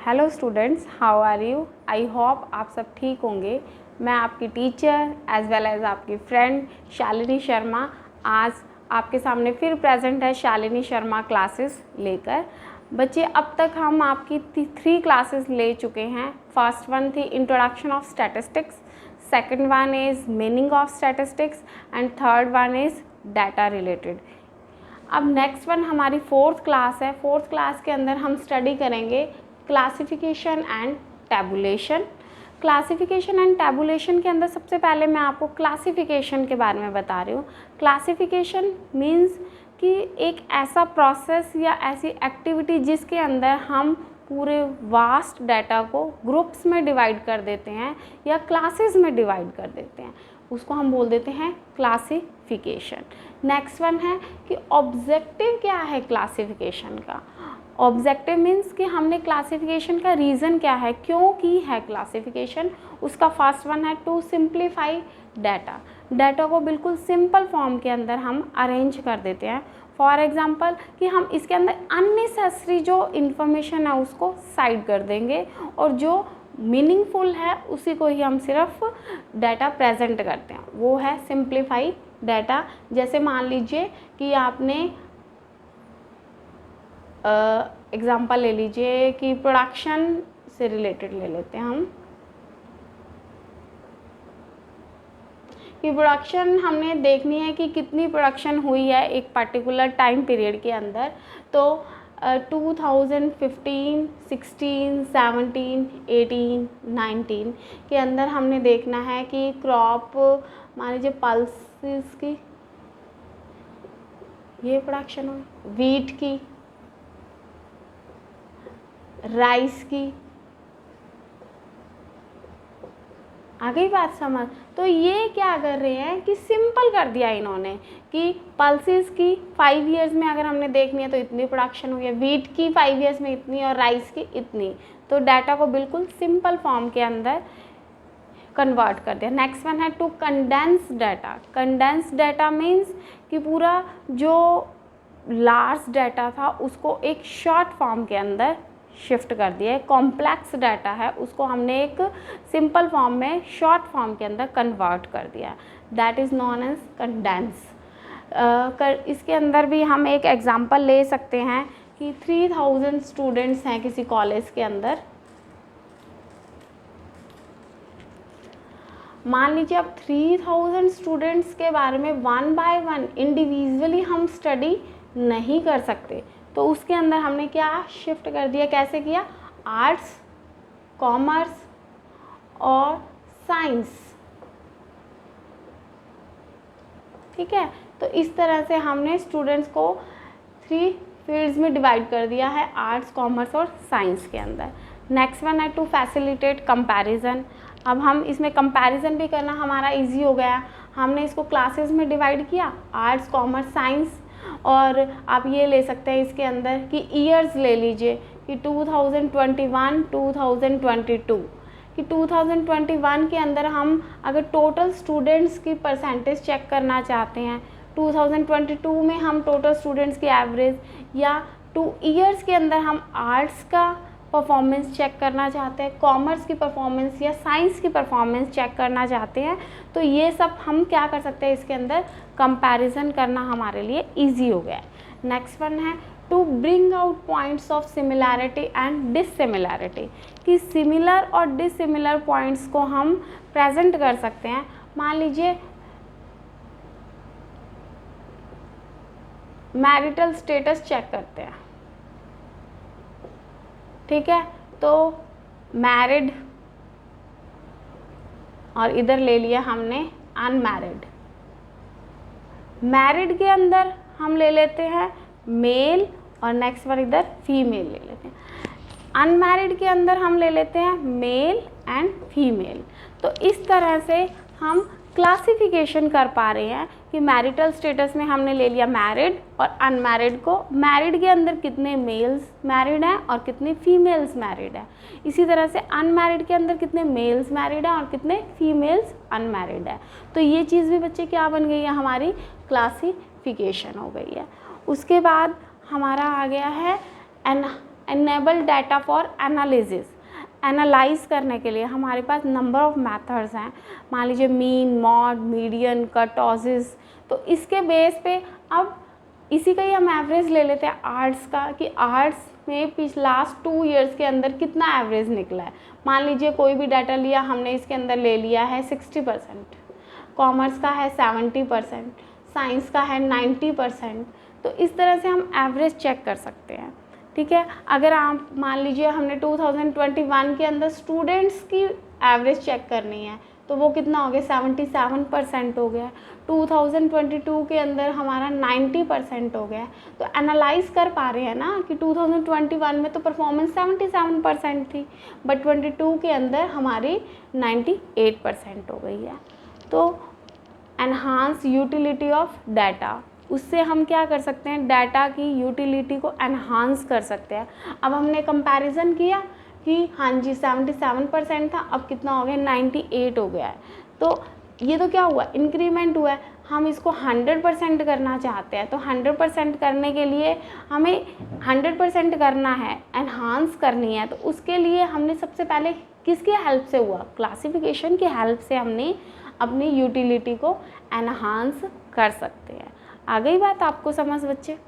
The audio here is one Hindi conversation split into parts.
Hello students, how are you? I hope आप सब ठीक होंगे। मैं आपकी टीचर एज वेल एज आपकी फ्रेंड शालिनी शर्मा आज आपके सामने फिर प्रेजेंट है शालिनी शर्मा क्लासेस लेकर। बच्चे, अब तक हम आपकी 3 क्लासेस ले चुके हैं। फर्स्ट वन थी introduction of statistics, second one is meaning of statistics and third one is data related. अब नेक्स्ट वन हमारी 4th क्लास है। 4th क्लास के अंदर हम स्टडी करेंगे classification and tabulation. Classification and tabulation के अंदर सबसे पहले मैं आपको क्लासिफिकेशन के बारे में बता रही हूँ। क्लासिफिकेशन मीन्स कि एक ऐसा प्रोसेस या ऐसी एक्टिविटी जिसके अंदर हम पूरे वास्ट डाटा को ग्रुप्स में डिवाइड कर देते हैं या क्लासेस में डिवाइड कर देते हैं, उसको हम बोल देते हैं क्लासिफिकेशन। नेक्स्ट वन है कि ऑब्जेक्टिव क्या है क्लासिफिकेशन का। ऑब्जेक्टिव मीन्स कि हमने क्लासिफिकेशन का रीज़न क्या है, क्यों की है क्लासिफिकेशन। उसका फर्स्ट वन है टू सिंप्लीफाई डाटा। डाटा को बिल्कुल सिंपल फॉर्म के अंदर हम अरेंज कर देते हैं। फॉर एग्ज़ाम्पल कि हम इसके अंदर अननेसेसरी जो इन्फॉर्मेशन है उसको साइड कर देंगे और जो मीनिंगफुल है उसी को ही हम सिर्फ डाटा प्रेजेंट करते हैं, वो है सिंप्लीफाई डाटा। जैसे मान लीजिए कि आपने एग्ज़ाम्पल ले लीजिए कि प्रोडक्शन से रिलेटेड ले लेते हैं हम कि प्रोडक्शन हमने देखनी है कि कितनी प्रोडक्शन हुई है एक पर्टिकुलर टाइम पीरियड के अंदर। तो 2015, 16, 17, 18, 19 के अंदर हमने देखना है कि क्रॉप मान लीजिए पल्सेस की ये प्रोडक्शन हुई, वीट की, राइस की। आ गई बात समझ? तो ये क्या कर रहे हैं कि सिंपल कर दिया इन्होंने कि पल्सेस की 5 इयर्स में अगर हमने देखनी है तो इतनी प्रोडक्शन हुई है, वीट की 5 इयर्स में इतनी और राइस की इतनी। तो डाटा को बिल्कुल सिंपल फॉर्म के अंदर कन्वर्ट कर दिया। नेक्स्ट वन है to condense data. Condense data means कि पूरा जो लार्ज डाटा था उसको एक शॉर्ट फॉर्म के अंदर शिफ्ट कर दिया है। कॉम्प्लेक्स डाटा है उसको हमने एक सिंपल फॉर्म में शॉर्ट फॉर्म के अंदर कन्वर्ट कर दिया, that is known as condense. इसके अंदर भी हम एक एग्जांपल ले सकते हैं कि 3000 स्टूडेंट्स हैं किसी कॉलेज के अंदर। मान लीजिए अब 3000 स्टूडेंट्स के बारे में 1 बाय 1 इंडिविजुअली हम स्टडी नहीं कर सकते, तो उसके अंदर हमने क्या शिफ्ट कर दिया, कैसे किया, आर्ट्स, कॉमर्स और साइंस। ठीक है, तो इस तरह से हमने स्टूडेंट्स को 3 फील्ड्स में डिवाइड कर दिया है, आर्ट्स, कॉमर्स और साइंस के अंदर। नेक्स्ट वन है टू फैसिलिटेट कंपैरिजन। अब हम इसमें कंपैरिजन भी करना हमारा इजी हो गया। हमने इसको क्लासेस में डिवाइड किया, आर्ट्स, कॉमर्स, साइंस। और आप ये ले सकते हैं इसके अंदर कि ईयर्स ले लीजिए कि 2021, 2022 कि 2021 के अंदर हम अगर टोटल स्टूडेंट्स की परसेंटेज चेक करना चाहते हैं, 2022 में हम टोटल स्टूडेंट्स की एवरेज, या 2 ईयर्स के अंदर हम आर्ट्स का परफॉर्मेंस चेक करना चाहते हैं, कॉमर्स की परफॉर्मेंस या साइंस की परफॉर्मेंस चेक करना चाहते हैं, तो ये सब हम क्या कर सकते हैं, इसके अंदर कंपैरिजन करना हमारे लिए इजी हो गया है। नेक्स्ट वन है to bring out points of similarity and dissimilarity कि सिमिलर और डिससिमिलर पॉइंट्स को हम प्रेजेंट कर सकते हैं। मान लीजिए मैरिटल स्टेटस चेक करते हैं, ठीक है, तो मैरिड और इधर ले लिया हमने अनमैरिड। मैरिड के अंदर हम ले लेते हैं मेल और नेक्स्ट वन इधर फीमेल ले लेते हैं। अनमैरिड के अंदर हम ले लेते हैं मेल एंड फीमेल। तो इस तरह से हम क्लासिफिकेशन कर पा रहे हैं कि मैरिटल स्टेटस में हमने ले लिया मैरिड और अनमैरिड को। मैरिड के अंदर कितने मेल्स मैरिड हैं और कितने फीमेल्स मैरिड हैं, इसी तरह से अनमैरिड के अंदर कितने मेल्स मैरिड हैं और कितने फीमेल्स अनमैरिड हैं। तो ये चीज़ भी बच्चे क्या बन गई है, हमारी क्लासिफिकेशन हो गई है। उसके बाद हमारा आ गया है enable data for analysis, analyse करने के लिए हमारे पास नंबर ऑफ़ मेथड्स हैं। मान लीजिए मीन, मॉड, मीडियन, कर्टोसिस। तो इसके बेस पे अब इसी का ही हम एवरेज ले लेते हैं आर्ट्स का, कि आर्ट्स में लास्ट 2 ईयर्स के अंदर कितना एवरेज निकला है। मान लीजिए कोई भी डाटा लिया हमने, इसके अंदर ले लिया है 60%, कॉमर्स का है 70%, साइंस का है 90%। तो इस तरह से हम एवरेज चेक कर सकते हैं। ठीक है, अगर आप मान लीजिए हमने 2021 के अंदर स्टूडेंट्स की एवरेज चेक करनी है, तो वो कितना हो गया, 77% हो गया। 2022 के अंदर हमारा 90% हो गया। तो एनालाइज कर पा रहे हैं ना कि 2021 में तो परफॉर्मेंस 77% थी, बट 22 के अंदर हमारी 98% हो गई है। तो एनहांस यूटिलिटी ऑफ डाटा, उससे हम क्या कर सकते हैं, डाटा की यूटिलिटी को एनहांस कर सकते हैं। अब हमने कंपैरिजन किया कि हाँ जी 77% था, अब कितना हो गया, 98 हो गया है। तो ये तो क्या हुआ, इंक्रीमेंट हुआ है। हम इसको 100% करना चाहते हैं, तो 100% करने के लिए हमें 100% करना है, एनहांस करनी है। तो उसके लिए हमने सबसे पहले किसकी हेल्प से हुआ, क्लासिफिकेशन की हेल्प से हमने अपनी यूटिलिटी को एनहांस कर सकते हैं। आ गई बात आपको समझ बच्चे?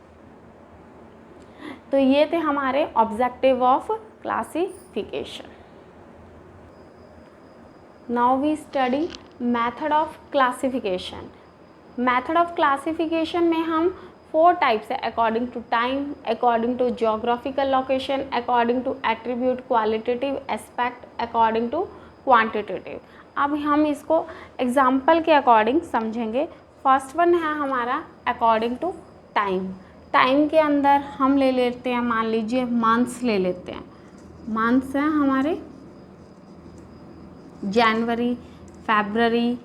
तो ये थे हमारे objective of classification. Now we study method of classification. Method of classification में हम 4 टाइप्स है, according to time, according to geographical location, according to attribute, qualitative aspect, according to quantitative. अब हम इसको एग्जाम्पल के अकॉर्डिंग समझेंगे। फर्स्ट वन है हमारा अकॉर्डिंग टू टाइम। टाइम के अंदर हम ले लेते हैं, मान लीजिए मंथ्स ले लेते हैं। मंथ्स हैं हमारे जनवरी, फरवरी,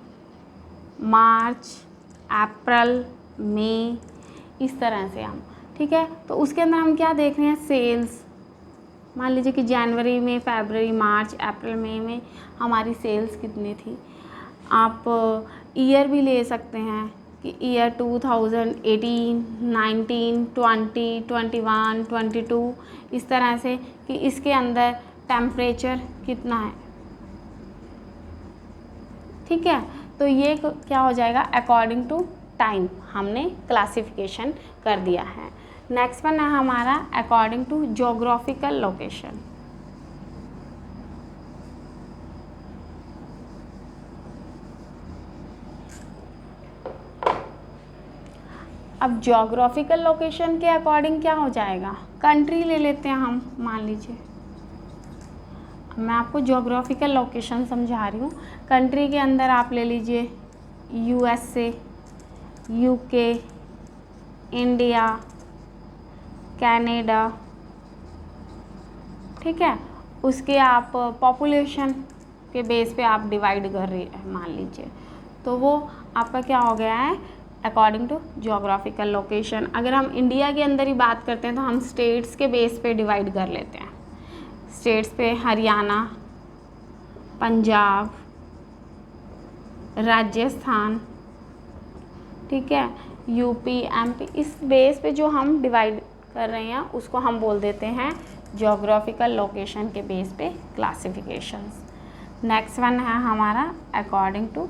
मार्च, अप्रैल, मई, इस तरह से हम, ठीक है। तो उसके अंदर हम क्या देख रहे हैं, सेल्स। मान लीजिए कि जनवरी में, फरवरी, मार्च, अप्रैल, मई में हमारी सेल्स कितनी थी। आप ईयर भी ले सकते हैं कि ईयर 2018, 19, 20, 21, 22, इस तरह से कि इसके अंदर टेम्परेचर कितना है। ठीक है, तो ये क्या हो जाएगा, अकॉर्डिंग टू टाइम हमने क्लासिफिकेशन कर दिया है। नेक्स्ट वन है हमारा अकॉर्डिंग टू जोग्राफिकल लोकेशन। अब जोग्राफिकल लोकेशन के अकॉर्डिंग क्या हो जाएगा, कंट्री ले लेते हैं हम। मान लीजिए मैं आपको जोग्राफिकल लोकेशन समझा रही हूँ। कंट्री के अंदर आप ले लीजिए USA, UK, इंडिया, कनाडा। ठीक है, उसके आप पॉपुलेशन के बेस पे आप डिवाइड कर रही है मान लीजिए, तो वो आपका क्या हो गया है, अकॉर्डिंग टू जोग्राफिकल लोकेशन। अगर हम इंडिया के अंदर ही बात करते हैं तो हम स्टेट्स के बेस पे डिवाइड कर लेते हैं। स्टेट्स पे हरियाणा, पंजाब, राजस्थान, ठीक है, यूपी, एमपी, इस बेस पे जो हम डिवाइड कर रहे हैं उसको हम बोल देते हैं जोग्राफिकल लोकेशन के बेस पे क्लासिफिकेशंस। नेक्स्ट वन है हमारा अकॉर्डिंग टू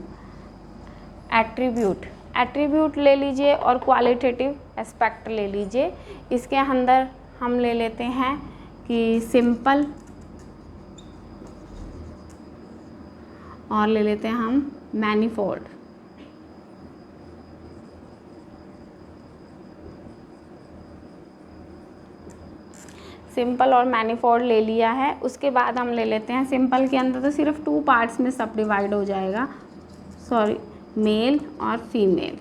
एट्रीब्यूट। एट्रीब्यूट ले लीजिए और क्वालिटेटिव एस्पेक्ट ले लीजिए। इसके अंदर हम ले लेते हैं कि सिंपल, और ले लेते हैं हम मैनीफोल्ड। सिंपल और मैनीफोल्ड ले लिया है। उसके बाद हम ले लेते हैं, सिंपल के अंदर तो सिर्फ 2 पार्ट्स में सब डिवाइड हो जाएगा, सॉरी, मेल और फीमेल।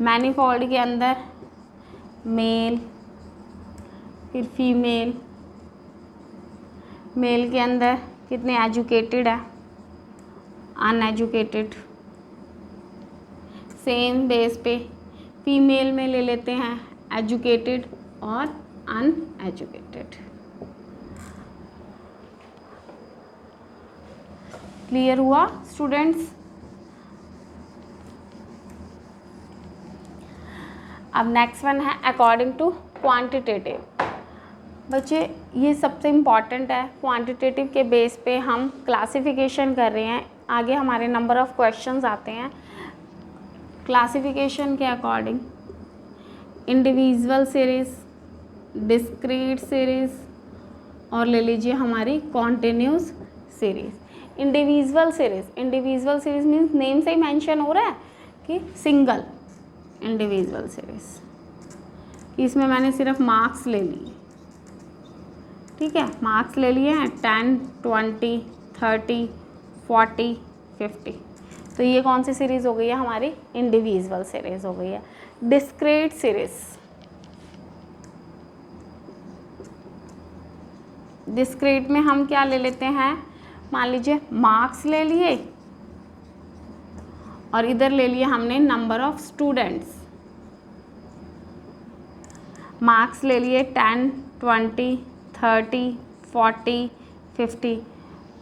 मैनीफोल्ड के अंदर मेल, फिर फीमेल। मेल के अंदर कितने एजुकेटेड है, अनएजुकेटेड। सेम बेस पे फीमेल में ले लेते हैं एजुकेटेड और अनएजुकेटेड। क्लियर हुआ स्टूडेंट्स? अब नेक्स्ट वन है अकॉर्डिंग टू क्वांटिटेटिव। बच्चे ये सबसे इम्पॉर्टेंट है, क्वांटिटेटिव के बेस पे हम क्लासिफिकेशन कर रहे हैं। आगे हमारे नंबर ऑफ़ क्वेश्चंस आते हैं क्लासिफिकेशन के according, individual series, discrete series और ले लीजिए हमारी continuous series. Individual series means name से ही मेंशन हो रहा है कि सिंगल इंडिविजुअल सीरीज़, कि इसमें मैंने सिर्फ मार्क्स ले लिए, ठीक है, मार्क्स ले लिए हैं 10, 20, 30, 40, 50। तो ये कौन सी सीरीज़ हो गई है हमारी? इंडिविजुअल सीरीज़ हो गई है। डिस्क्रीट सीरीज़, डिस्क्रीट में हम क्या ले लेते हैं, मान लीजिए मार्क्स ले लिए और इधर ले लिए हमने नंबर ऑफ स्टूडेंट्स। मार्क्स ले लिए 10, 20, 30, 40, 50।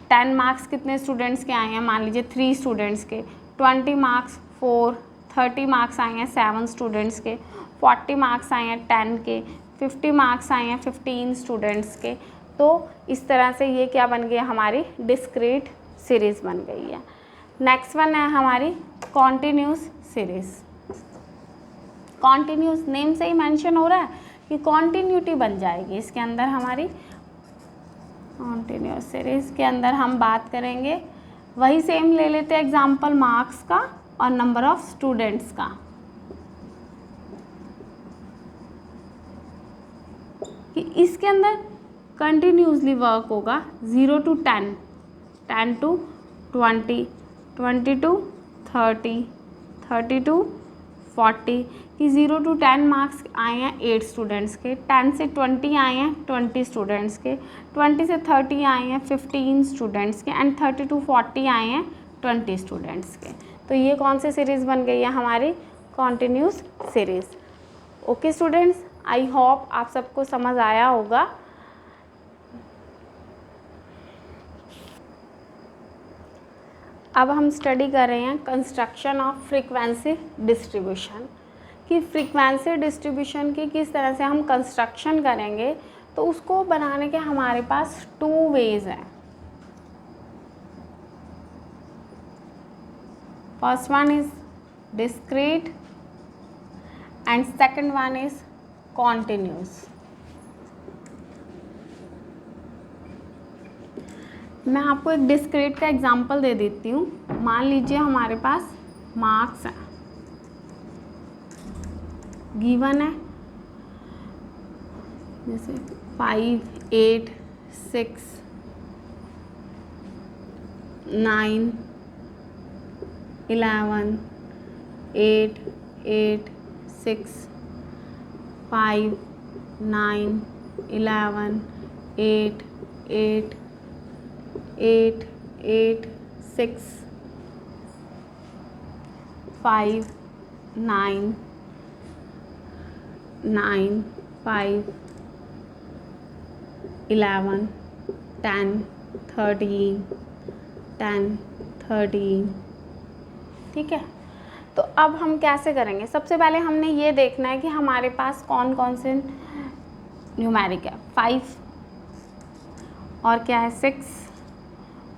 10 मार्क्स कितने स्टूडेंट्स के आए हैं? मान लीजिए 3 स्टूडेंट्स के। 20 मार्क्स 4, 30 मार्क्स आए हैं 7 स्टूडेंट्स के, 40 मार्क्स आए हैं 10 के, 50 मार्क्स आए हैं 15 स्टूडेंट्स के। तो इस तरह से ये क्या बन गया, हमारी डिस्क्रीट सीरीज़ बन गई है। नेक्स्ट वन है हमारी कॉन्टिन्यूस सीरीज़। कॉन्टिन्यूस नेम से ही मेंशन हो रहा है कि कॉन्टिन्यूटी बन जाएगी इसके अंदर। हमारी कॉन्टिन्यूस सीरीज़ के अंदर हम बात करेंगे, वही सेम ले लेते हैं एग्जाम्पल मार्क्स का और नंबर ऑफ स्टूडेंट्स का, कि इसके अंदर कंटिन्यूसली वर्क होगा 0 to 10, 10 to 20, 20 to 30, 30 to 40, कि 0 to 10 मार्क्स आए हैं 8 स्टूडेंट्स के, 10 से 20 आए हैं 20 स्टूडेंट्स के, 20 से 30 आए हैं 15 स्टूडेंट्स के एंड 30 to 40 आए हैं 20 स्टूडेंट्स के। तो ये कौन सी सीरीज़ बन गई है हमारी? Continuous series. ओके स्टूडेंट्स, आई होप आप सबको समझ आया होगा। अब हम स्टडी कर रहे हैं कंस्ट्रक्शन ऑफ फ्रीक्वेंसी डिस्ट्रीब्यूशन, कि फ्रीक्वेंसी डिस्ट्रीब्यूशन की किस तरह से हम कंस्ट्रक्शन करेंगे। तो उसको बनाने के हमारे पास 2 वेज हैं। First one is discrete and second one is continuous. मैं आपको एक डिस्क्रीट का एग्जांपल दे देती हूँ। मान लीजिए हमारे पास मार्क्स हैं, गिवन है जैसे 5, 8, 6, 9, 11, 8, 8, 6, 5, 9, 11, 8, 8, 8, 8, 6, 5, 9, 9, 5, 11, 10, 13, 10, 13। ठीक है, तो अब हम कैसे करेंगे? सबसे पहले हमने ये देखना है कि हमारे पास कौन कौन से न्यूमेरिक है। 5 और क्या है 6,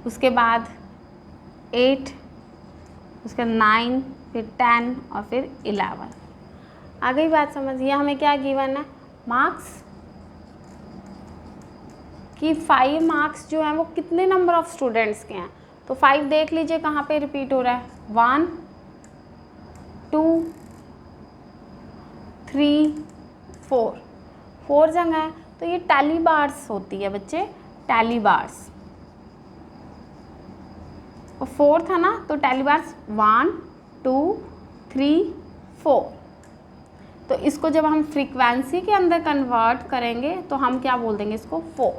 उसके बाद 8, उसके 9, फिर 10 और फिर 11। आ गई बात समझिए। हमें क्या गिवन है? मार्क्स कि 5 मार्क्स जो हैं वो कितने नंबर ऑफ स्टूडेंट्स के हैं। तो 5 देख लीजिए कहाँ पे रिपीट हो रहा है, 1, 2, 3, 4 जगह है। तो ये टैली बार्स होती है बच्चे, टैली बार्स। और 4 था ना, तो टैली बार्स 1, 2, 3, 4। तो इसको जब हम फ्रीक्वेंसी के अंदर कन्वर्ट करेंगे तो हम क्या बोल देंगे इसको? 4।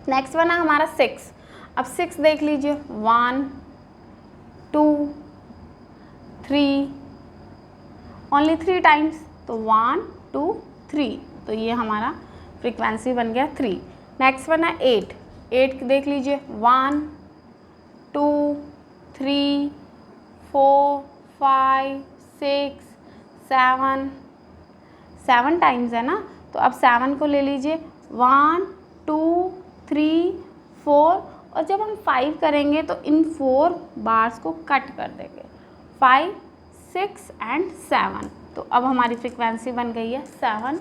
नेक्स्ट वन है हमारा 6। अब 6 देख लीजिए, 1, 2, 3, ओनली 3 टाइम्स, तो 1, 2, 3। तो ये हमारा फ्रीक्वेंसी बन गया 3। नेक्स्ट वन है 8 देख लीजिए, 1, 2, 3, 4, 5, 6, 7 टाइम्स है ना। तो अब 7 को ले लीजिए, 1 2 3 4, और जब हम 5 करेंगे तो इन 4 बार्स को कट कर देंगे, 5 6 एंड 7। तो अब हमारी फ्रीक्वेंसी बन गई है 7।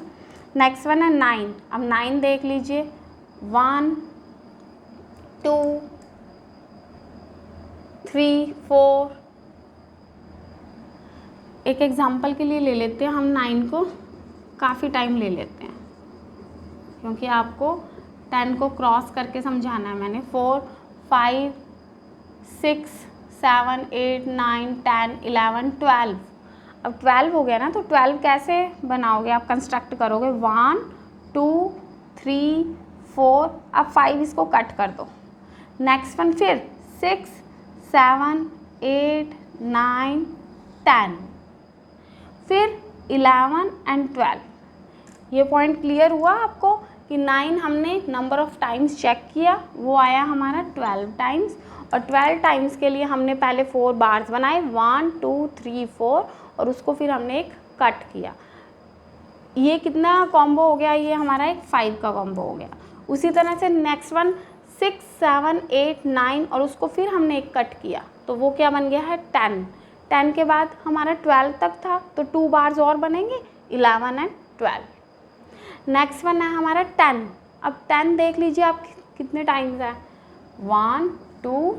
नेक्स्ट वन है 9। अब 9 देख लीजिए, 1 2 3 4। एक एग्जांपल के लिए ले लेते हैं हम 9 को, काफ़ी टाइम ले लेते हैं क्योंकि आपको 10 को क्रॉस करके समझाना है मैंने। 4 5 6 7 8 9 10 11 12। अब 12 हो गया ना, तो 12 कैसे बनाओगे आप, कंस्ट्रक्ट करोगे 1 2 3 4। अब 5 इसको कट कर दो। नेक्स्ट वन फिर 6 7 8 9 10, फिर 11 एंड 12। ये पॉइंट क्लियर हुआ आपको कि 9 हमने नंबर ऑफ टाइम्स चेक किया, वो आया हमारा 12 टाइम्स, और 12 टाइम्स के लिए हमने पहले 4 बार्स बनाए 1 2 3 4, और उसको फिर हमने एक कट किया। ये कितना कॉम्बो हो गया, ये हमारा एक 5 का कॉम्बो हो गया। उसी तरह से नेक्स्ट वन 6 7 8 9, और उसको फिर हमने एक कट किया, तो वो क्या बन गया है 10। 10 के बाद हमारा 12 तक था, तो 2 बार्स और बनेंगे 11 एंड 12। नेक्स्ट वन है हमारा 10। अब 10 देख लीजिए आप कितने टाइम्स है, 1 2,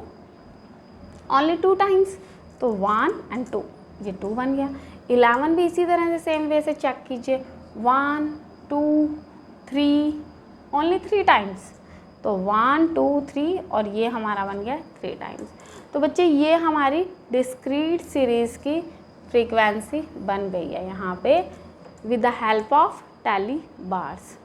ओनली 2 टाइम्स, तो 1 एंड 2, ये 2 बन गया। 11 भी इसी तरह से सेम वे से चेक कीजिए, 1 2 3, ओनली 3 टाइम्स, तो 1 2 3, और ये हमारा बन गया 3 टाइम्स। तो बच्चे ये हमारी डिस्क्रीट सीरीज़ की फ्रीक्वेंसी बन गई है यहाँ पे with the help of tally bars.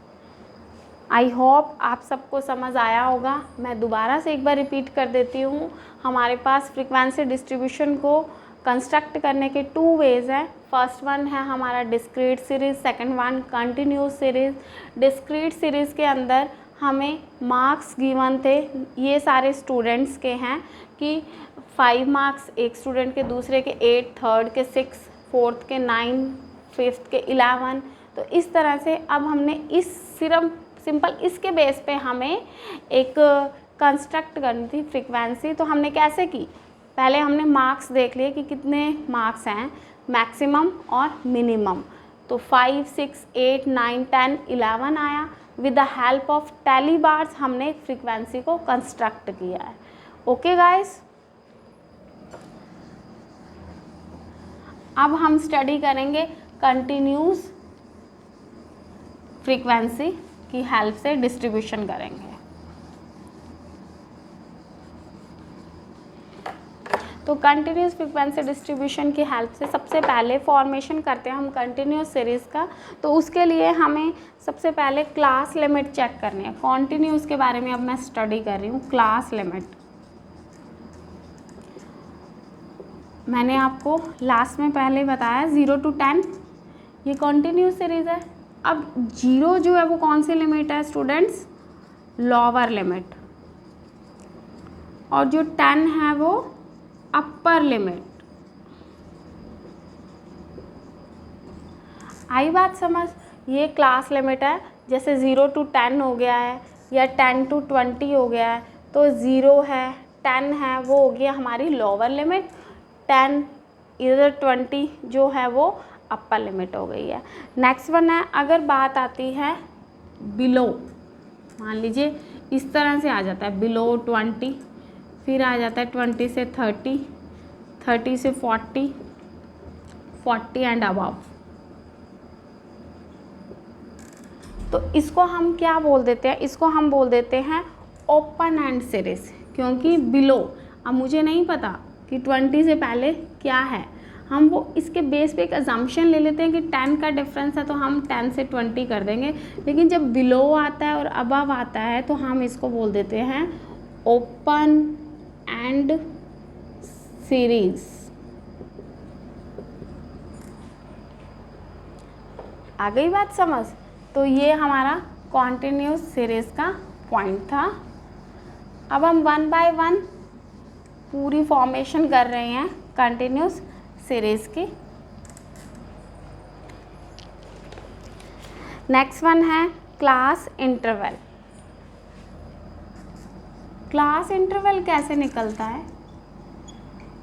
I hope आप सबको समझ आया होगा। मैं दोबारा से एक बार रिपीट कर देती हूँ, हमारे पास फ्रीक्वेंसी डिस्ट्रीब्यूशन को कंस्ट्रक्ट करने के 2 वेज़ हैं। फर्स्ट वन है हमारा discrete series, second one continuous series. Discrete series के अंदर हमें मार्क्स गिवन थे, ये सारे स्टूडेंट्स के हैं कि 5 मार्क्स एक स्टूडेंट के, दूसरे के 8, थर्ड के 6, फोर्थ के 9, फिफ्थ के 11। तो इस तरह से अब हमने इस सिर्फ सिंपल इसके बेस पे हमें एक कंस्ट्रक्ट करनी थी फ्रीक्वेंसी। तो हमने कैसे की, पहले हमने मार्क्स देख लिए कि कितने मार्क्स हैं, मैक्सिमम और मिनिमम। तो 5 6 8 9 10 11 आया। With the help of tally bars हमने फ्रीक्वेंसी को कंस्ट्रक्ट किया है। ओके गाइस, अब हम स्टडी करेंगे कंटिन्यूस फ्रीक्वेंसी की हेल्प से डिस्ट्रीब्यूशन करेंगे। तो कंटिन्यूस फ्रीक्वेंसी डिस्ट्रीब्यूशन की हेल्प से सबसे पहले फॉर्मेशन करते हैं हम कंटिन्यूस सीरीज़ का। तो उसके लिए हमें सबसे पहले क्लास लिमिट चेक करनी है। कॉन्टिन्यूस के बारे में अब मैं स्टडी कर रही हूँ। क्लास लिमिट मैंने आपको लास्ट में पहले बताया 0 to 10 ये कॉन्टिन्यूस सीरीज़ है। अब 0 जो है वो कौन सी लिमिट है स्टूडेंट्स, लोअर लिमिट, और जो 10 है वो अपर लिमिट। आई बात समझ, ये क्लास लिमिट है। जैसे 0 to 10 हो गया है या 10 to 20 हो गया है, तो 0 है 10 है वो हो गया हमारी लोअर लिमिट, 10 इधर 20 जो है वो अपर लिमिट हो गई है। नेक्स्ट वन है, अगर बात आती है बिलो, मान लीजिए इस तरह से आ जाता है बिलो 20, फिर आ जाता है 20 से 30, 30 से 40, 40 एंड अबव। तो इसको हम क्या बोल देते हैं, इसको हम बोल देते हैं ओपन एंड सीरीज, क्योंकि बिलो, अब मुझे नहीं पता कि 20 से पहले क्या है, हम वो इसके बेस पे एक अजम्पशन ले लेते हैं कि 10 का डिफरेंस है तो हम 10 से 20 कर देंगे। लेकिन जब बिलो आता है और अबव आता है तो हम इसको बोल देते हैं ओपन एंड सीरीज। आ गई बात समझ। तो ये हमारा कॉन्टिन्यूस सीरीज का पॉइंट था। अब हम 1 by 1 पूरी फॉर्मेशन कर रहे हैं कंटिन्यूस सीरीज की। नेक्स्ट वन है क्लास इंटरवल। क्लास इंटरवल कैसे निकलता है?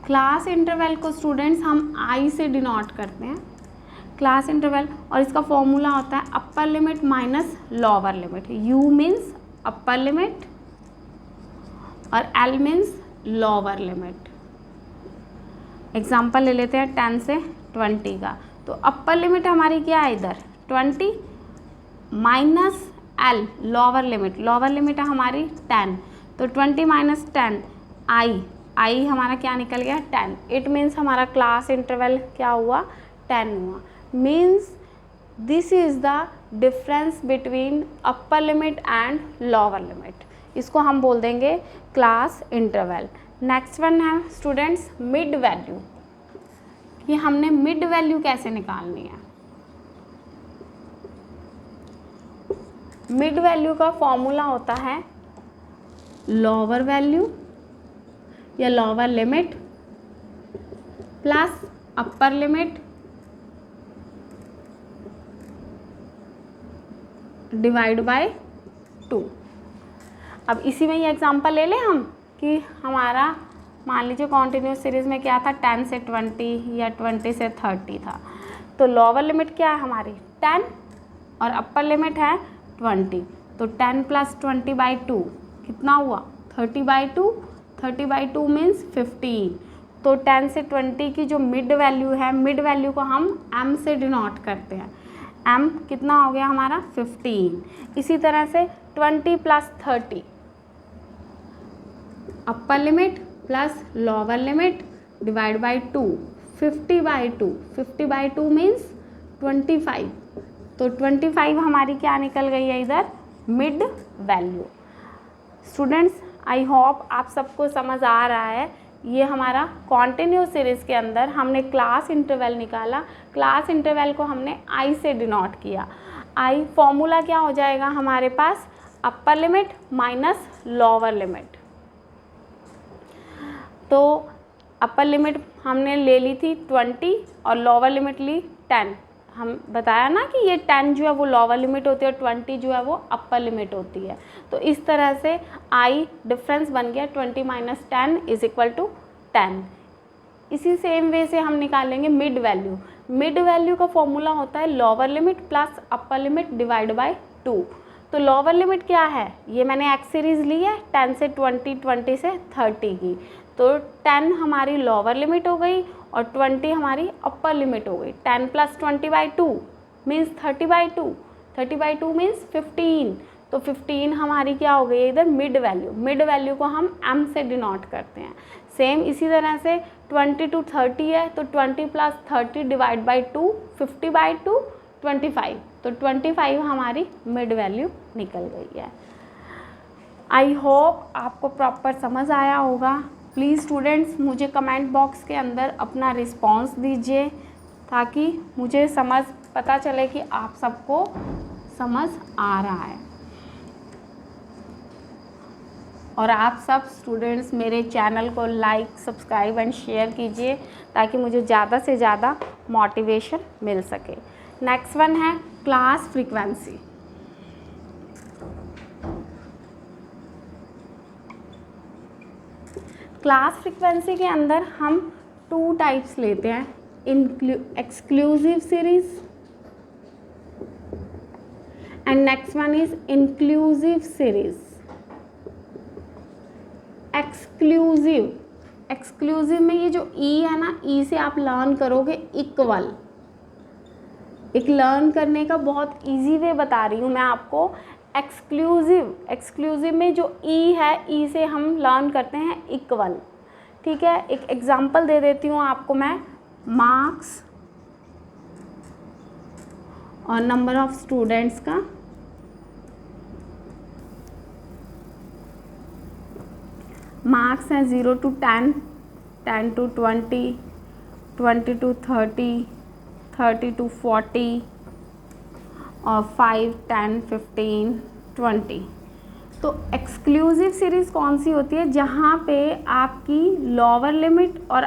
क्लास इंटरवल को स्टूडेंट्स हम आई से डिनोट करते हैं, क्लास इंटरवल, और इसका फॉर्मूला होता है upper limit minus lower limit. U means upper limit और L means lower limit. Example ले लेते हैं 10 से 20 का। तो अपर लिमिट हमारी क्या है इधर 20 minus L lower limit, lower limit है हमारी 10, तो 20 माइनस 10 आई हमारा क्या निकल गया 10। इट मीन्स हमारा क्लास इंटरवल क्या हुआ 10 हुआ। Means this is the difference between upper limit and lower limit, इसको हम बोल देंगे क्लास इंटरवल। नेक्स्ट वन है स्टूडेंट्स मिड वैल्यू। कि हमने मिड वैल्यू कैसे निकालनी है? मिड वैल्यू का फॉर्मूला होता है लोअर वैल्यू या lower limit plus upper limit divide by 2। अब इसी में ये एग्जांपल ले लें हम कि हमारा मान लीजिए कॉन्टिन्यूस सीरीज़ में क्या था 10 से 20 या 20 से 30 था। तो लोअर लिमिट क्या है हमारी 10 और अपर लिमिट है 20, तो 10 प्लस 20 बाई 2 कितना हुआ 30 बाई 2, 30 बाई 2 मीन्स 15। तो 10 से 20 की जो मिड वैल्यू है, मिड वैल्यू को हम m से डिनोट करते हैं। m कितना हो गया हमारा 15। इसी तरह से 20 plus 30 upper limit plus lower limit divide by 2, 50 by 2, 50 by 2 means 25। तो 25 हमारी क्या निकल गई है इधर mid value. Students I hope आप सबको समझ आ रहा है। ये हमारा कॉन्टिन्यूस सीरीज़ के अंदर हमने क्लास इंटरवल निकाला, क्लास इंटरवल को हमने आई से डिनोट किया। आई फॉर्मूला क्या हो जाएगा हमारे पास upper limit minus lower limit. तो अपर लिमिट हमने ले ली थी 20 और लोअर लिमिट ली 10। हम बताया ना कि ये 10 जो है वो लोअर लिमिट होती है और 20 जो है वो अपर लिमिट होती है। तो इस तरह से आई डिफरेंस बन गया 20 माइनस 10 इज इक्वल टू 10। इसी सेम वे से हम निकालेंगे मिड वैल्यू। मिड वैल्यू का फॉर्मूला होता है lower limit plus upper limit divide by 2। तो लोअर लिमिट क्या है, ये मैंने एक्स सीरीज़ ली है 10 से 20, 20 से 30 की। तो 10 हमारी लोअर लिमिट हो गई और 20 हमारी अपर लिमिट हो गई। 10 plus 20 by 2 means 30 by 2, 30 by 2 means 15। तो 15 हमारी क्या हो गई इधर मिड वैल्यू। मिड वैल्यू को हम m से डिनोट करते हैं। सेम इसी तरह से 20 टू 30 है, तो 20 प्लस 30 डिवाइड बाई 2, 50 बाई 2 25। तो 25 हमारी मिड वैल्यू निकल गई है। आई होप आपको प्रॉपर समझ आया होगा। प्लीज़ स्टूडेंट्स मुझे कमेंट बॉक्स के अंदर अपना रिस्पॉन्स दीजिए ताकि मुझे समझ पता चले कि आप सबको समझ आ रहा है। और आप सब स्टूडेंट्स मेरे चैनल को लाइक, सब्सक्राइब एंड शेयर कीजिए ताकि मुझे ज़्यादा से ज़्यादा मोटिवेशन मिल सके। नेक्स्ट वन है क्लास फ्रीक्वेंसी। क्लास फ्रीक्वेंसी के अंदर हम 2 टाइप्स लेते हैं, exclusive series and next one is inclusive series. Exclusive में ये जो ई है ना, ई से आप लर्न करोगे इक्वल। एक लर्न करने का बहुत इजी वे बता रही हूँ मैं आपको। एक्सक्लूसिव में जो ई है, ई से हम लर्न करते हैं इक्वल। ठीक है, एक एग्जांपल दे देती हूँ आपको मैं। मार्क्स और नंबर ऑफ स्टूडेंट्स का मार्क्स हैं 0 to 10, 10 to 20, 20 to 30, 30 to 40 और 5, 10, 15, 20। तो एक्सक्लूसिव सीरीज़ कौन सी होती है, जहाँ पे आपकी लोअर लिमिट और